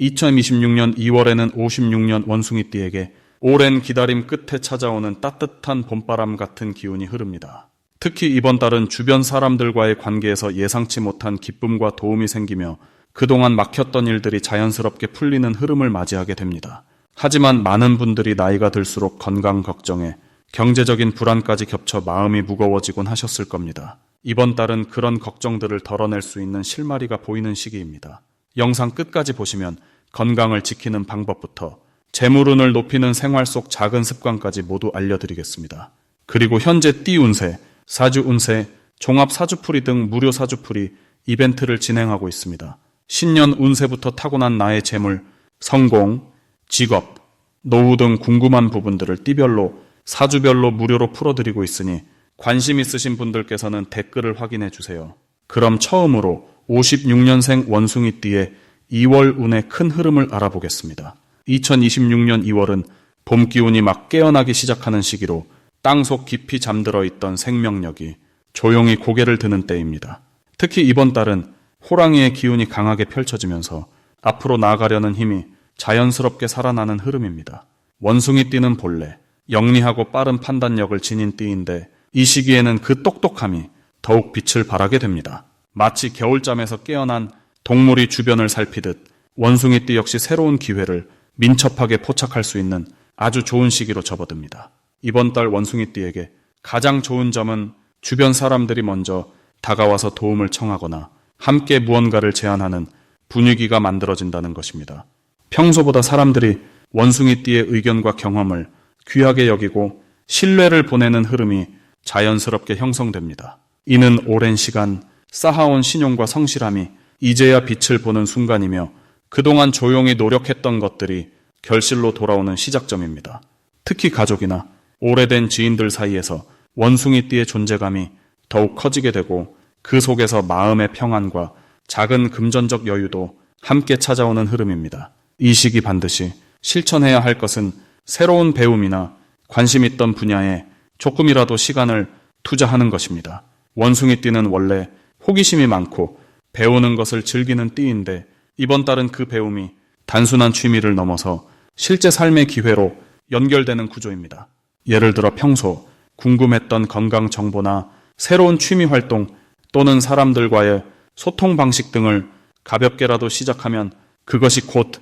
2026년 2월에는 56년 원숭이띠에게 오랜 기다림 끝에 찾아오는 따뜻한 봄바람 같은 기운이 흐릅니다. 특히 이번 달은 주변 사람들과의 관계에서 예상치 못한 기쁨과 도움이 생기며 그동안 막혔던 일들이 자연스럽게 풀리는 흐름을 맞이하게 됩니다. 하지만 많은 분들이 나이가 들수록 건강 걱정에 경제적인 불안까지 겹쳐 마음이 무거워지곤 하셨을 겁니다. 이번 달은 그런 걱정들을 덜어낼 수 있는 실마리가 보이는 시기입니다. 영상 끝까지 보시면 건강을 지키는 방법부터 재물운을 높이는 생활 속 작은 습관까지 모두 알려드리겠습니다. 그리고 현재 띠 운세, 사주 운세, 종합 사주풀이 등 무료 사주풀이 이벤트를 진행하고 있습니다. 신년 운세부터 타고난 나의 재물, 성공, 직업, 노후 등 궁금한 부분들을 띠별로, 사주별로 무료로 풀어드리고 있으니 관심 있으신 분들께서는 댓글을 확인해 주세요. 그럼 처음으로 56년생 원숭이띠의 2월 운의 큰 흐름을 알아보겠습니다. 2026년 2월은 봄 기운이 막 깨어나기 시작하는 시기로 땅속 깊이 잠들어 있던 생명력이 조용히 고개를 드는 때입니다. 특히 이번 달은 호랑이의 기운이 강하게 펼쳐지면서 앞으로 나아가려는 힘이 자연스럽게 살아나는 흐름입니다. 원숭이띠는 본래 영리하고 빠른 판단력을 지닌 띠인데 이 시기에는 그 똑똑함이 더욱 빛을 발하게 됩니다. 마치 겨울잠에서 깨어난 동물이 주변을 살피듯 원숭이띠 역시 새로운 기회를 민첩하게 포착할 수 있는 아주 좋은 시기로 접어듭니다. 이번 달 원숭이띠에게 가장 좋은 점은 주변 사람들이 먼저 다가와서 도움을 청하거나 함께 무언가를 제안하는 분위기가 만들어진다는 것입니다. 평소보다 사람들이 원숭이띠의 의견과 경험을 귀하게 여기고 신뢰를 보내는 흐름이 자연스럽게 형성됩니다. 이는 오랜 시간 쌓아온 신용과 성실함이 이제야 빛을 보는 순간이며 그동안 조용히 노력했던 것들이 결실로 돌아오는 시작점입니다. 특히 가족이나 오래된 지인들 사이에서 원숭이띠의 존재감이 더욱 커지게 되고 그 속에서 마음의 평안과 작은 금전적 여유도 함께 찾아오는 흐름입니다. 이 시기 반드시 실천해야 할 것은 새로운 배움이나 관심 있던 분야에 조금이라도 시간을 투자하는 것입니다. 원숭이띠는 원래 호기심이 많고 배우는 것을 즐기는 띠인데 이번 달은 그 배움이 단순한 취미를 넘어서 실제 삶의 기회로 연결되는 구조입니다. 예를 들어 평소 궁금했던 건강 정보나 새로운 취미 활동 또는 사람들과의 소통 방식 등을 가볍게라도 시작하면 그것이 곧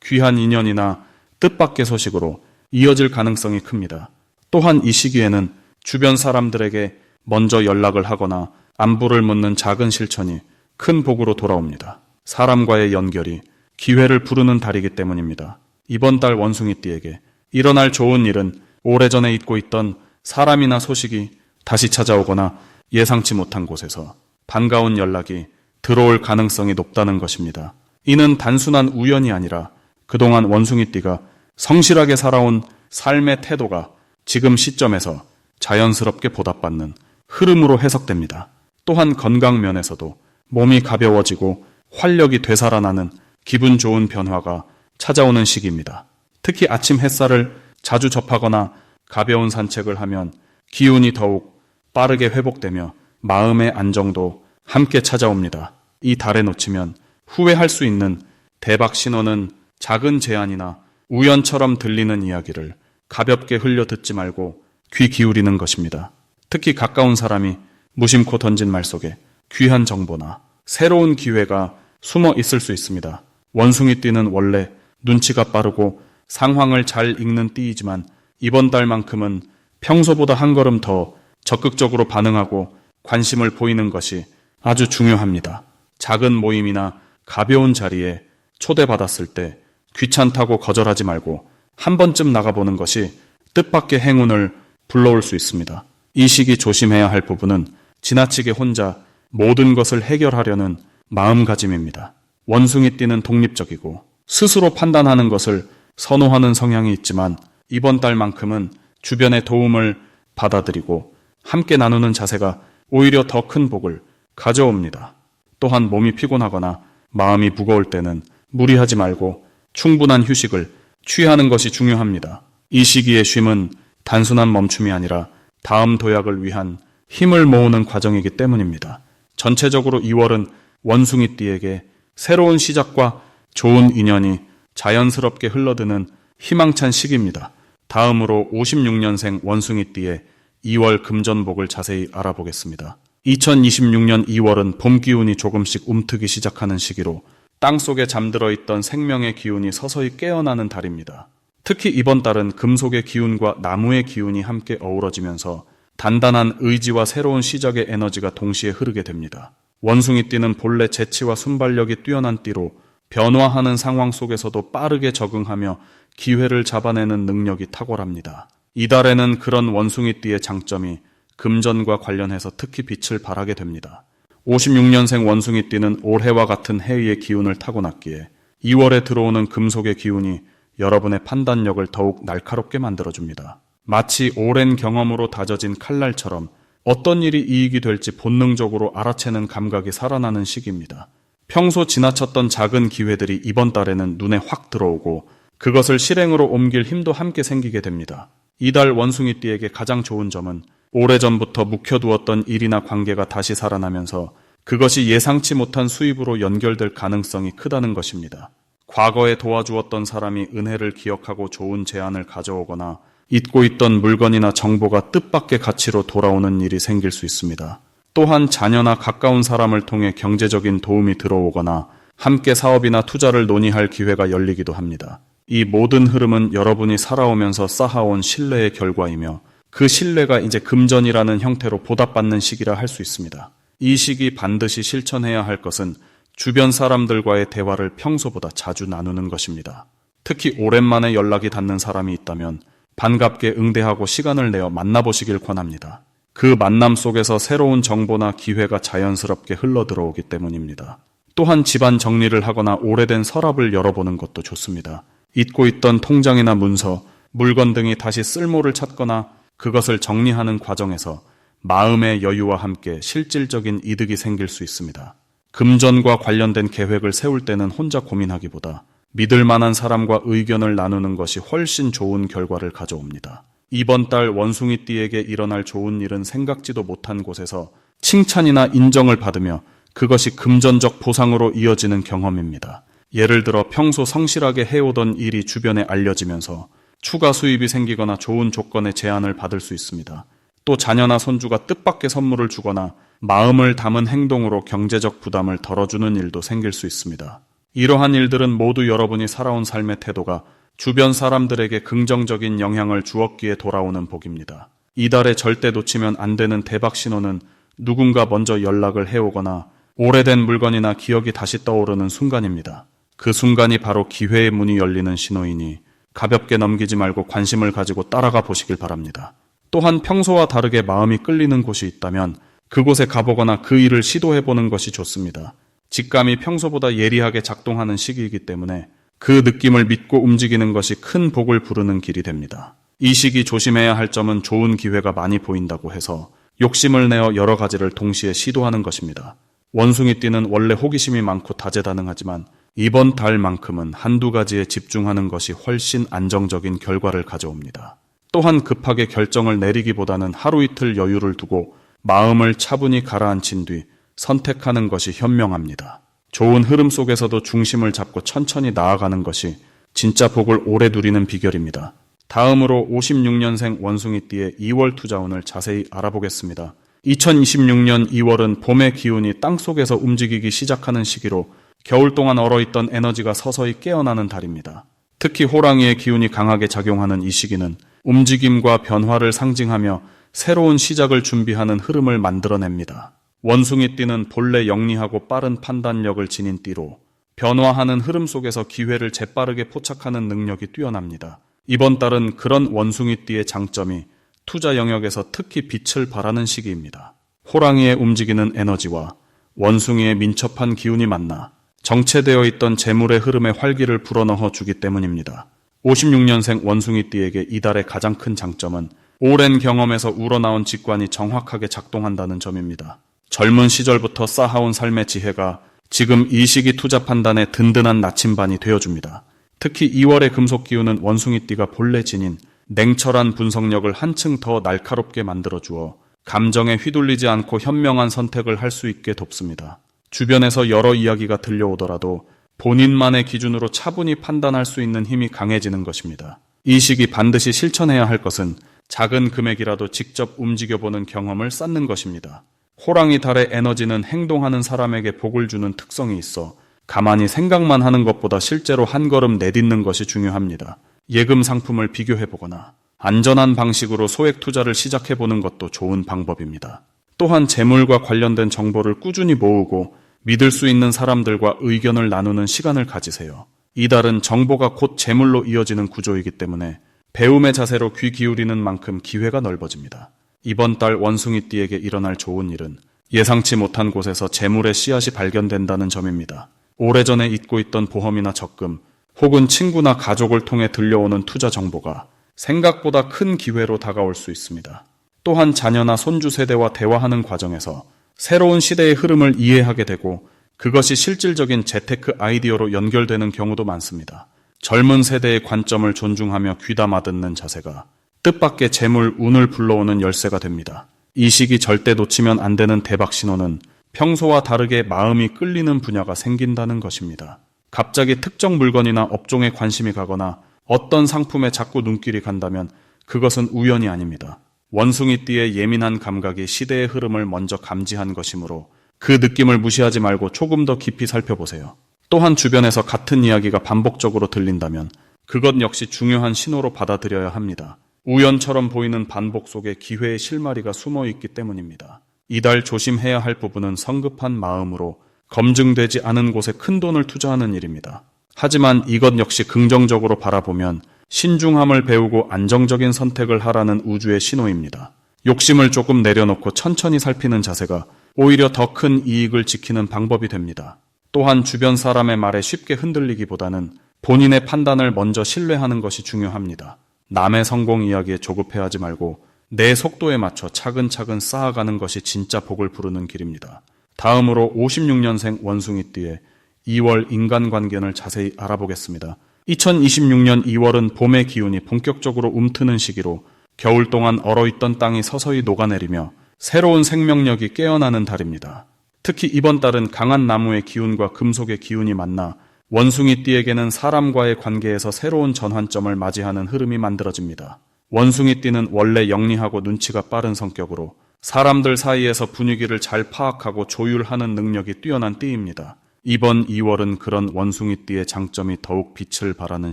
귀한 인연이나 뜻밖의 소식으로 이어질 가능성이 큽니다. 또한 이 시기에는 주변 사람들에게 먼저 연락을 하거나 안부를 묻는 작은 실천이 큰 복으로 돌아옵니다. 사람과의 연결이 기회를 부르는 달이기 때문입니다. 이번 달 원숭이띠에게 일어날 좋은 일은 오래전에 잊고 있던 사람이나 소식이 다시 찾아오거나 예상치 못한 곳에서 반가운 연락이 들어올 가능성이 높다는 것입니다. 이는 단순한 우연이 아니라 그동안 원숭이띠가 성실하게 살아온 삶의 태도가 지금 시점에서 자연스럽게 보답받는 흐름으로 해석됩니다. 또한 건강 면에서도 몸이 가벼워지고 활력이 되살아나는 기분 좋은 변화가 찾아오는 시기입니다. 특히 아침 햇살을 자주 접하거나 가벼운 산책을 하면 기운이 더욱 빠르게 회복되며 마음의 안정도 함께 찾아옵니다. 이 달에 놓치면 후회할 수 있는 대박 신호는 작은 제안이나 우연처럼 들리는 이야기를 가볍게 흘려 듣지 말고 귀 기울이는 것입니다. 특히 가까운 사람이 무심코 던진 말 속에 귀한 정보나 새로운 기회가 숨어 있을 수 있습니다. 원숭이띠는 원래 눈치가 빠르고 상황을 잘 읽는 띠이지만 이번 달만큼은 평소보다 한 걸음 더 적극적으로 반응하고 관심을 보이는 것이 아주 중요합니다. 작은 모임이나 가벼운 자리에 초대받았을 때 귀찮다고 거절하지 말고 한 번쯤 나가보는 것이 뜻밖의 행운을 불러올 수 있습니다. 이 시기 조심해야 할 부분은 지나치게 혼자 모든 것을 해결하려는 마음가짐입니다. 원숭이띠는 독립적이고 스스로 판단하는 것을 선호하는 성향이 있지만 이번 달만큼은 주변의 도움을 받아들이고 함께 나누는 자세가 오히려 더 큰 복을 가져옵니다. 또한 몸이 피곤하거나 마음이 무거울 때는 무리하지 말고 충분한 휴식을 취하는 것이 중요합니다. 이 시기의 쉼은 단순한 멈춤이 아니라 다음 도약을 위한 힘을 모으는 과정이기 때문입니다. 전체적으로 2월은 원숭이띠에게 새로운 시작과 좋은 인연이 자연스럽게 흘러드는 희망찬 시기입니다. 다음으로 56년생 원숭이띠의 2월 금전복을 자세히 알아보겠습니다. 2026년 2월은 봄 기운이 조금씩 움트기 시작하는 시기로 땅속에 잠들어 있던 생명의 기운이 서서히 깨어나는 달입니다. 특히 이번 달은 금속의 기운과 나무의 기운이 함께 어우러지면서 단단한 의지와 새로운 시작의 에너지가 동시에 흐르게 됩니다. 원숭이띠는 본래 재치와 순발력이 뛰어난 띠로 변화하는 상황 속에서도 빠르게 적응하며 기회를 잡아내는 능력이 탁월합니다. 이달에는 그런 원숭이띠의 장점이 금전과 관련해서 특히 빛을 발하게 됩니다. 56년생 원숭이띠는 올해와 같은 해의 기운을 타고났기에 2월에 들어오는 금속의 기운이 여러분의 판단력을 더욱 날카롭게 만들어줍니다. 마치 오랜 경험으로 다져진 칼날처럼 어떤 일이 이익이 될지 본능적으로 알아채는 감각이 살아나는 시기입니다. 평소 지나쳤던 작은 기회들이 이번 달에는 눈에 확 들어오고 그것을 실행으로 옮길 힘도 함께 생기게 됩니다. 이달 원숭이띠에게 가장 좋은 점은 오래전부터 묵혀두었던 일이나 관계가 다시 살아나면서 그것이 예상치 못한 수입으로 연결될 가능성이 크다는 것입니다. 과거에 도와주었던 사람이 은혜를 기억하고 좋은 제안을 가져오거나 잊고 있던 물건이나 정보가 뜻밖의 가치로 돌아오는 일이 생길 수 있습니다. 또한 자녀나 가까운 사람을 통해 경제적인 도움이 들어오거나 함께 사업이나 투자를 논의할 기회가 열리기도 합니다. 이 모든 흐름은 여러분이 살아오면서 쌓아온 신뢰의 결과이며 그 신뢰가 이제 금전이라는 형태로 보답받는 시기라 할 수 있습니다. 이 시기 반드시 실천해야 할 것은 주변 사람들과의 대화를 평소보다 자주 나누는 것입니다. 특히 오랜만에 연락이 닿는 사람이 있다면 반갑게 응대하고 시간을 내어 만나보시길 권합니다. 그 만남 속에서 새로운 정보나 기회가 자연스럽게 흘러들어오기 때문입니다. 또한 집안 정리를 하거나 오래된 서랍을 열어보는 것도 좋습니다. 잊고 있던 통장이나 문서, 물건 등이 다시 쓸모를 찾거나 그것을 정리하는 과정에서 마음의 여유와 함께 실질적인 이득이 생길 수 있습니다. 금전과 관련된 계획을 세울 때는 혼자 고민하기보다 믿을 만한 사람과 의견을 나누는 것이 훨씬 좋은 결과를 가져옵니다. 이번 달 원숭이띠에게 일어날 좋은 일은 생각지도 못한 곳에서 칭찬이나 인정을 받으며 그것이 금전적 보상으로 이어지는 경험입니다. 예를 들어 평소 성실하게 해오던 일이 주변에 알려지면서 추가 수입이 생기거나 좋은 조건의 제안을 받을 수 있습니다. 또 자녀나 손주가 뜻밖의 선물을 주거나 마음을 담은 행동으로 경제적 부담을 덜어주는 일도 생길 수 있습니다. 이러한 일들은 모두 여러분이 살아온 삶의 태도가 주변 사람들에게 긍정적인 영향을 주었기에 돌아오는 복입니다. 이달에 절대 놓치면 안 되는 대박 신호는 누군가 먼저 연락을 해오거나 오래된 물건이나 기억이 다시 떠오르는 순간입니다. 그 순간이 바로 기회의 문이 열리는 신호이니 가볍게 넘기지 말고 관심을 가지고 따라가 보시길 바랍니다. 또한 평소와 다르게 마음이 끌리는 곳이 있다면 그곳에 가보거나 그 일을 시도해보는 것이 좋습니다. 직감이 평소보다 예리하게 작동하는 시기이기 때문에 그 느낌을 믿고 움직이는 것이 큰 복을 부르는 길이 됩니다. 이 시기 조심해야 할 점은 좋은 기회가 많이 보인다고 해서 욕심을 내어 여러 가지를 동시에 시도하는 것입니다. 원숭이띠는 원래 호기심이 많고 다재다능하지만 이번 달만큼은 한두 가지에 집중하는 것이 훨씬 안정적인 결과를 가져옵니다. 또한 급하게 결정을 내리기보다는 하루 이틀 여유를 두고 마음을 차분히 가라앉힌 뒤 선택하는 것이 현명합니다. 좋은 흐름 속에서도 중심을 잡고 천천히 나아가는 것이 진짜 복을 오래 누리는 비결입니다. 다음으로 56년생 원숭이띠의 2월 투자운을 자세히 알아보겠습니다. 2026년 2월은 봄의 기운이 땅속에서 움직이기 시작하는 시기로 겨울 동안 얼어있던 에너지가 서서히 깨어나는 달입니다. 특히 호랑이의 기운이 강하게 작용하는 이 시기는 움직임과 변화를 상징하며 새로운 시작을 준비하는 흐름을 만들어냅니다. 원숭이띠는 본래 영리하고 빠른 판단력을 지닌 띠로 변화하는 흐름 속에서 기회를 재빠르게 포착하는 능력이 뛰어납니다. 이번 달은 그런 원숭이띠의 장점이 투자 영역에서 특히 빛을 발하는 시기입니다. 호랑이의 움직이는 에너지와 원숭이의 민첩한 기운이 만나 정체되어 있던 재물의 흐름에 활기를 불어넣어 주기 때문입니다. 56년생 원숭이띠에게 이달의 가장 큰 장점은 오랜 경험에서 우러나온 직관이 정확하게 작동한다는 점입니다. 젊은 시절부터 쌓아온 삶의 지혜가 지금 이 시기 투자 판단에 든든한 나침반이 되어줍니다. 특히 2월의 금속 기운은 원숭이띠가 본래 지닌 냉철한 분석력을 한층 더 날카롭게 만들어주어 감정에 휘둘리지 않고 현명한 선택을 할 수 있게 돕습니다. 주변에서 여러 이야기가 들려오더라도 본인만의 기준으로 차분히 판단할 수 있는 힘이 강해지는 것입니다. 이 시기 반드시 실천해야 할 것은 작은 금액이라도 직접 움직여보는 경험을 쌓는 것입니다. 호랑이 달의 에너지는 행동하는 사람에게 복을 주는 특성이 있어 가만히 생각만 하는 것보다 실제로 한 걸음 내딛는 것이 중요합니다. 예금 상품을 비교해보거나 안전한 방식으로 소액 투자를 시작해보는 것도 좋은 방법입니다. 또한 재물과 관련된 정보를 꾸준히 모으고 믿을 수 있는 사람들과 의견을 나누는 시간을 가지세요. 이달은 정보가 곧 재물로 이어지는 구조이기 때문에 배움의 자세로 귀 기울이는 만큼 기회가 넓어집니다. 이번 달 원숭이띠에게 일어날 좋은 일은 예상치 못한 곳에서 재물의 씨앗이 발견된다는 점입니다. 오래전에 잊고 있던 보험이나 적금, 혹은 친구나 가족을 통해 들려오는 투자 정보가 생각보다 큰 기회로 다가올 수 있습니다. 또한 자녀나 손주 세대와 대화하는 과정에서 새로운 시대의 흐름을 이해하게 되고 그것이 실질적인 재테크 아이디어로 연결되는 경우도 많습니다. 젊은 세대의 관점을 존중하며 귀담아 듣는 자세가 뜻밖의 재물, 운을 불러오는 열쇠가 됩니다. 이 시기 절대 놓치면 안 되는 대박 신호는 평소와 다르게 마음이 끌리는 분야가 생긴다는 것입니다. 갑자기 특정 물건이나 업종에 관심이 가거나 어떤 상품에 자꾸 눈길이 간다면 그것은 우연이 아닙니다. 원숭이띠의 예민한 감각이 시대의 흐름을 먼저 감지한 것이므로 그 느낌을 무시하지 말고 조금 더 깊이 살펴보세요. 또한 주변에서 같은 이야기가 반복적으로 들린다면 그것 역시 중요한 신호로 받아들여야 합니다. 우연처럼 보이는 반복 속에 기회의 실마리가 숨어 있기 때문입니다. 이달 조심해야 할 부분은 성급한 마음으로 검증되지 않은 곳에 큰 돈을 투자하는 일입니다. 하지만 이것 역시 긍정적으로 바라보면 신중함을 배우고 안정적인 선택을 하라는 우주의 신호입니다. 욕심을 조금 내려놓고 천천히 살피는 자세가 오히려 더 큰 이익을 지키는 방법이 됩니다. 또한 주변 사람의 말에 쉽게 흔들리기보다는 본인의 판단을 먼저 신뢰하는 것이 중요합니다. 남의 성공 이야기에 조급해하지 말고 내 속도에 맞춰 차근차근 쌓아가는 것이 진짜 복을 부르는 길입니다. 다음으로 56년생 원숭이띠의 2월 인간관계를 자세히 알아보겠습니다. 2026년 2월은 봄의 기운이 본격적으로 움트는 시기로 겨울 동안 얼어있던 땅이 서서히 녹아내리며 새로운 생명력이 깨어나는 달입니다. 특히 이번 달은 강한 나무의 기운과 금속의 기운이 만나 원숭이띠에게는 사람과의 관계에서 새로운 전환점을 맞이하는 흐름이 만들어집니다. 원숭이띠는 원래 영리하고 눈치가 빠른 성격으로 사람들 사이에서 분위기를 잘 파악하고 조율하는 능력이 뛰어난 띠입니다. 이번 2월은 그런 원숭이띠의 장점이 더욱 빛을 발하는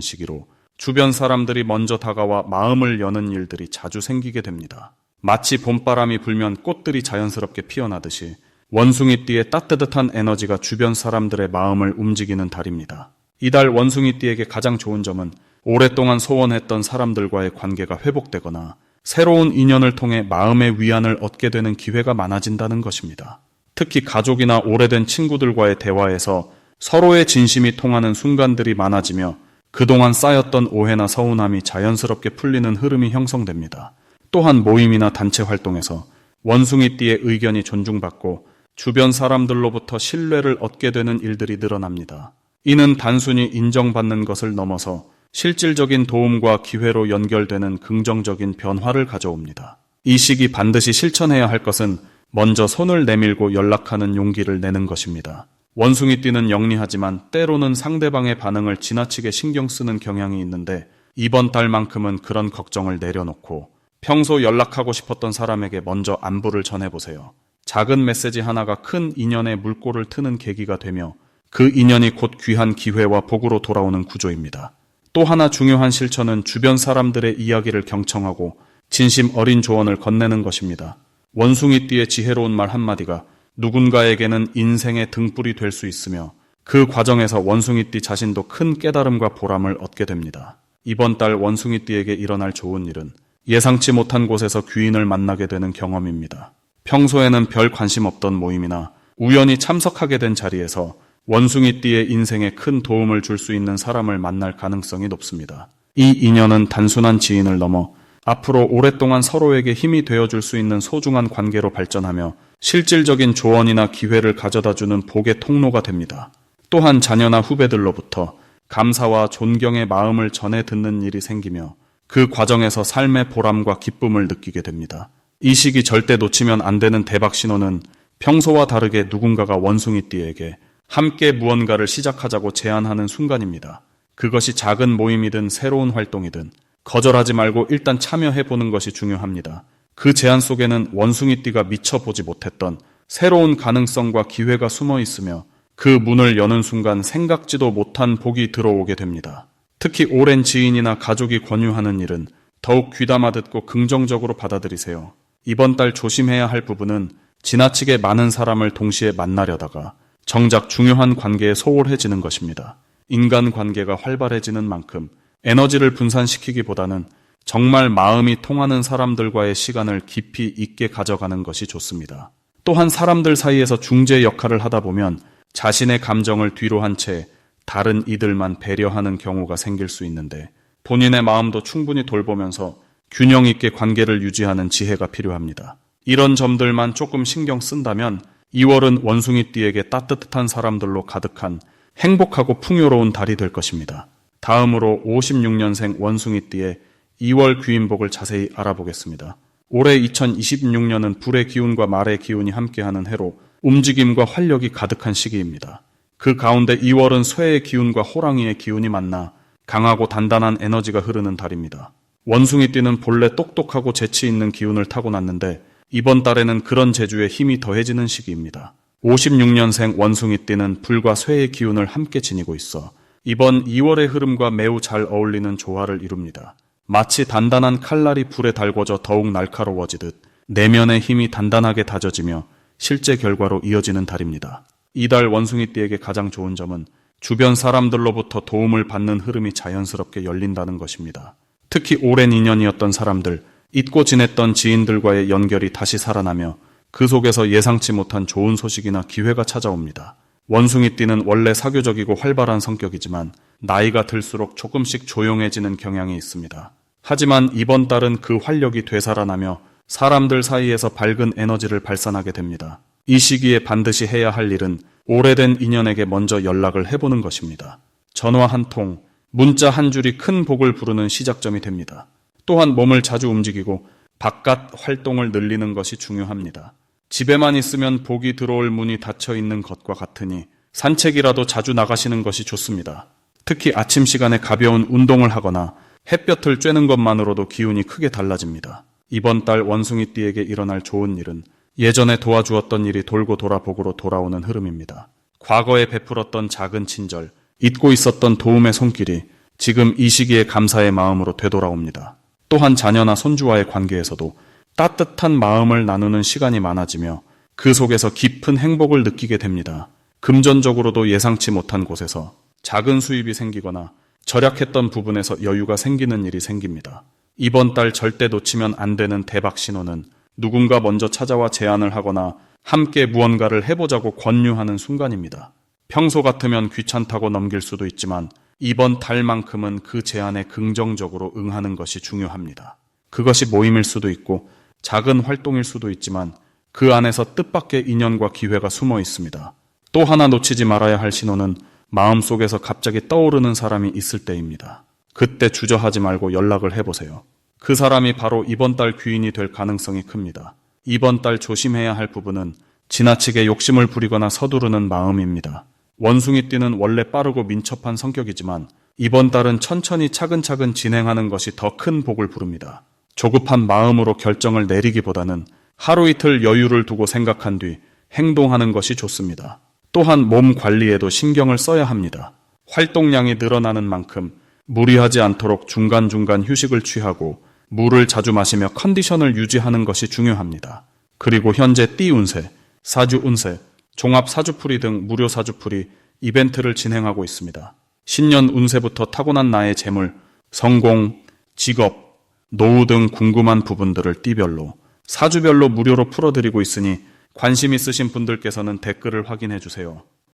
시기로 주변 사람들이 먼저 다가와 마음을 여는 일들이 자주 생기게 됩니다. 마치 봄바람이 불면 꽃들이 자연스럽게 피어나듯이 원숭이띠의 따뜻한 에너지가 주변 사람들의 마음을 움직이는 달입니다. 이달 원숭이띠에게 가장 좋은 점은 오랫동안 소원했던 사람들과의 관계가 회복되거나 새로운 인연을 통해 마음의 위안을 얻게 되는 기회가 많아진다는 것입니다. 특히 가족이나 오래된 친구들과의 대화에서 서로의 진심이 통하는 순간들이 많아지며 그동안 쌓였던 오해나 서운함이 자연스럽게 풀리는 흐름이 형성됩니다. 또한 모임이나 단체 활동에서 원숭이띠의 의견이 존중받고 주변 사람들로부터 신뢰를 얻게 되는 일들이 늘어납니다. 이는 단순히 인정받는 것을 넘어서 실질적인 도움과 기회로 연결되는 긍정적인 변화를 가져옵니다. 이 시기 반드시 실천해야 할 것은 먼저 손을 내밀고 연락하는 용기를 내는 것입니다. 원숭이띠는 영리하지만 때로는 상대방의 반응을 지나치게 신경 쓰는 경향이 있는데 이번 달만큼은 그런 걱정을 내려놓고 평소 연락하고 싶었던 사람에게 먼저 안부를 전해보세요. 작은 메시지 하나가 큰 인연의 물꼬를 트는 계기가 되며 그 인연이 곧 귀한 기회와 복으로 돌아오는 구조입니다. 또 하나 중요한 실천은 주변 사람들의 이야기를 경청하고 진심 어린 조언을 건네는 것입니다. 원숭이띠의 지혜로운 말 한마디가 누군가에게는 인생의 등불이 될 수 있으며 그 과정에서 원숭이띠 자신도 큰 깨달음과 보람을 얻게 됩니다. 이번 달 원숭이띠에게 일어날 좋은 일은 예상치 못한 곳에서 귀인을 만나게 되는 경험입니다. 평소에는 별 관심 없던 모임이나 우연히 참석하게 된 자리에서 원숭이띠의 인생에 큰 도움을 줄 수 있는 사람을 만날 가능성이 높습니다. 이 인연은 단순한 지인을 넘어 앞으로 오랫동안 서로에게 힘이 되어줄 수 있는 소중한 관계로 발전하며 실질적인 조언이나 기회를 가져다주는 복의 통로가 됩니다. 또한 자녀나 후배들로부터 감사와 존경의 마음을 전해 듣는 일이 생기며 그 과정에서 삶의 보람과 기쁨을 느끼게 됩니다. 이 시기 절대 놓치면 안 되는 대박 신호는 평소와 다르게 누군가가 원숭이띠에게 함께 무언가를 시작하자고 제안하는 순간입니다. 그것이 작은 모임이든 새로운 활동이든 거절하지 말고 일단 참여해보는 것이 중요합니다. 그 제안 속에는 원숭이띠가 미처 보지 못했던 새로운 가능성과 기회가 숨어 있으며 그 문을 여는 순간 생각지도 못한 복이 들어오게 됩니다. 특히 오랜 지인이나 가족이 권유하는 일은 더욱 귀담아 듣고 긍정적으로 받아들이세요. 이번 달 조심해야 할 부분은 지나치게 많은 사람을 동시에 만나려다가 정작 중요한 관계에 소홀해지는 것입니다. 인간관계가 활발해지는 만큼 에너지를 분산시키기보다는 정말 마음이 통하는 사람들과의 시간을 깊이 있게 가져가는 것이 좋습니다. 또한 사람들 사이에서 중재 역할을 하다 보면 자신의 감정을 뒤로 한 채 다른 이들만 배려하는 경우가 생길 수 있는데 본인의 마음도 충분히 돌보면서 균형 있게 관계를 유지하는 지혜가 필요합니다. 이런 점들만 조금 신경 쓴다면 2월은 원숭이띠에게 따뜻한 사람들로 가득한 행복하고 풍요로운 달이 될 것입니다. 다음으로 56년생 원숭이띠의 2월 귀인복을 자세히 알아보겠습니다. 올해 2026년은 불의 기운과 말의 기운이 함께하는 해로 움직임과 활력이 가득한 시기입니다. 그 가운데 2월은 쇠의 기운과 호랑이의 기운이 만나 강하고 단단한 에너지가 흐르는 달입니다. 원숭이띠는 본래 똑똑하고 재치 있는 기운을 타고났는데 이번 달에는 그런 재주에 힘이 더해지는 시기입니다. 56년생 원숭이띠는 불과 쇠의 기운을 함께 지니고 있어 이번 2월의 흐름과 매우 잘 어울리는 조화를 이룹니다. 마치 단단한 칼날이 불에 달궈져 더욱 날카로워지듯 내면의 힘이 단단하게 다져지며 실제 결과로 이어지는 달입니다. 이달 원숭이띠에게 가장 좋은 점은 주변 사람들로부터 도움을 받는 흐름이 자연스럽게 열린다는 것입니다. 특히 오랜 인연이었던 사람들, 잊고 지냈던 지인들과의 연결이 다시 살아나며 그 속에서 예상치 못한 좋은 소식이나 기회가 찾아옵니다. 원숭이띠는 원래 사교적이고 활발한 성격이지만 나이가 들수록 조금씩 조용해지는 경향이 있습니다. 하지만 이번 달은 그 활력이 되살아나며 사람들 사이에서 밝은 에너지를 발산하게 됩니다. 이 시기에 반드시 해야 할 일은 오래된 인연에게 먼저 연락을 해보는 것입니다. 전화 한 통, 문자 한 줄이 큰 복을 부르는 시작점이 됩니다. 또한 몸을 자주 움직이고 바깥 활동을 늘리는 것이 중요합니다. 집에만 있으면 복이 들어올 문이 닫혀 있는 것과 같으니 산책이라도 자주 나가시는 것이 좋습니다. 특히 아침 시간에 가벼운 운동을 하거나 햇볕을 쬐는 것만으로도 기운이 크게 달라집니다. 이번 달 원숭이띠에게 일어날 좋은 일은 예전에 도와주었던 일이 돌고 돌아 복으로 돌아오는 흐름입니다. 과거에 베풀었던 작은 친절, 잊고 있었던 도움의 손길이 지금 이 시기에 감사의 마음으로 되돌아옵니다. 또한 자녀나 손주와의 관계에서도 따뜻한 마음을 나누는 시간이 많아지며 그 속에서 깊은 행복을 느끼게 됩니다. 금전적으로도 예상치 못한 곳에서 작은 수입이 생기거나 절약했던 부분에서 여유가 생기는 일이 생깁니다. 이번 달 절대 놓치면 안 되는 대박 신호는 누군가 먼저 찾아와 제안을 하거나 함께 무언가를 해보자고 권유하는 순간입니다. 평소 같으면 귀찮다고 넘길 수도 있지만 이번 달만큼은 그 제안에 긍정적으로 응하는 것이 중요합니다. 그것이 모임일 수도 있고 작은 활동일 수도 있지만 그 안에서 뜻밖의 인연과 기회가 숨어 있습니다. 또 하나 놓치지 말아야 할 신호는 마음속에서 갑자기 떠오르는 사람이 있을 때입니다. 그때 주저하지 말고 연락을 해보세요. 그 사람이 바로 이번 달 귀인이 될 가능성이 큽니다. 이번 달 조심해야 할 부분은 지나치게 욕심을 부리거나 서두르는 마음입니다. 원숭이띠는 원래 빠르고 민첩한 성격이지만 이번 달은 천천히 차근차근 진행하는 것이 더 큰 복을 부릅니다. 조급한 마음으로 결정을 내리기보다는 하루 이틀 여유를 두고 생각한 뒤 행동하는 것이 좋습니다. 또한 몸 관리에도 신경을 써야 합니다. 활동량이 늘어나는 만큼 무리하지 않도록 중간중간 휴식을 취하고 물을 자주 마시며 컨디션을 유지하는 것이 중요합니다. 그리고 현재 띠 운세, 사주 운세, 종합 사주풀이 등 무료 사주풀이 이벤트를 진행하고 있습니다. 신년 운세부터 타고난 나의 재물, 성공, 직업, 노후 등 궁금한 부분들을 띠별로, 사주별로 무료로 풀어드리고 있으니 관심 있으신 분들께서는 댓글을 확인해 주세요.